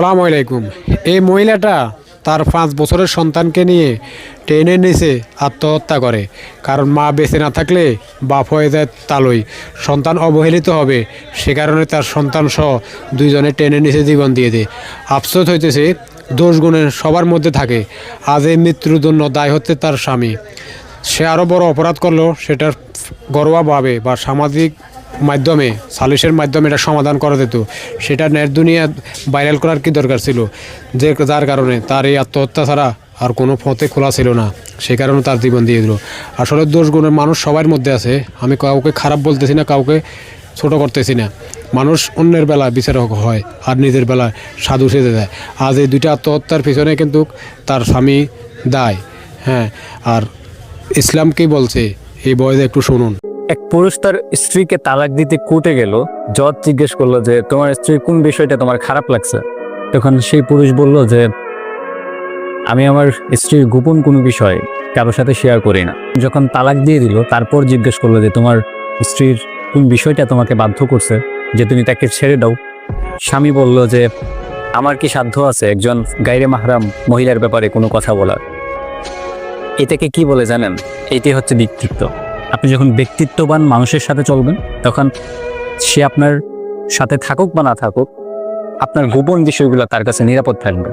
আসসালামু আলাইকুম। এই মহিলাটা তার 5 বছরের সন্তানকে নিয়ে ট্রেনের নিচে আত্মহত্যা করে। কারণ মা বেঁচে না থাকলে বাপ হয়ে যায় তালই, সন্তান অবহেলিত হবে। সে কারণে তার সন্তান সহ দুইজনে ট্রেনের নিচে জীবন দিয়ে দেয়। আফসোস হইতেছে, দোষ গুণের সবার মধ্যে থাকে। আজ এই মৃত্যুর জন্য দায় হচ্ছে তার স্বামী। সে আরও বড় অপরাধ করলো, সেটার ঘরোয়াভাবে বা সামাজিক মাধ্যমে সালিশের মাধ্যমে এটা সমাধান করা যেত। সেটা নেট দুনিয়া ভাইরাল করার কি দরকার ছিল? যার কারণে তার এই আত্মহত্যা ছাড়া আর কোনো পথে খোলা ছিল না, সে কারণে তার জীবন দিয়ে দিল। আসলে দোষ গুণের মানুষ সবার মধ্যে আছে। আমি কাউকে খারাপ বলতেছি না, কাউকে ছোট করতেছি না। মানুষ অন্যের বেলায় বিচারক হয় আর নিজের বেলায় সাধু সেজে যায়। আজ এই দুইটা আত্মহত্যার পিছনে কিন্তু তার স্বামী দায়। হ্যাঁ, আর ইসলাম কি বলছে এই বয়সে একটু শুনুন। এক পুরুষ তার স্ত্রীকে তালাক দিতে কোর্টে গেল। জজ জিজ্ঞেস করলো যে তোমার স্ত্রীর কোন বিষয়টা তোমার খারাপ লাগছে। তখন সেই পুরুষ বলল যে আমি আমার স্ত্রীর গোপন কোনো বিষয় কারোর সাথে শেয়ার করি না। যখন তালাক দিয়ে দিল তারপর জিজ্ঞেস করলো যে তোমার স্ত্রীর কোন বিষয়টা তোমাকে বাধ্য করছে যে তুমি তাকে ছেড়ে দাও। স্বামী বলল যে আমার কি সাধ্য আছে একজন গায়রে মাহরাম মহিলার ব্যাপারে কোনো কথা বলার। এটাকে কি বলে জানেন? এটাই হচ্ছে ব্যক্তিত্ব। আপনি যখন ব্যক্তিত্ববান মানুষের সাথে চলবেন তখন সে আপনার সাথে থাকুক বা না থাকুক, আপনার গোপন বিষয়গুলো তার কাছে নিরাপদ থাকবে।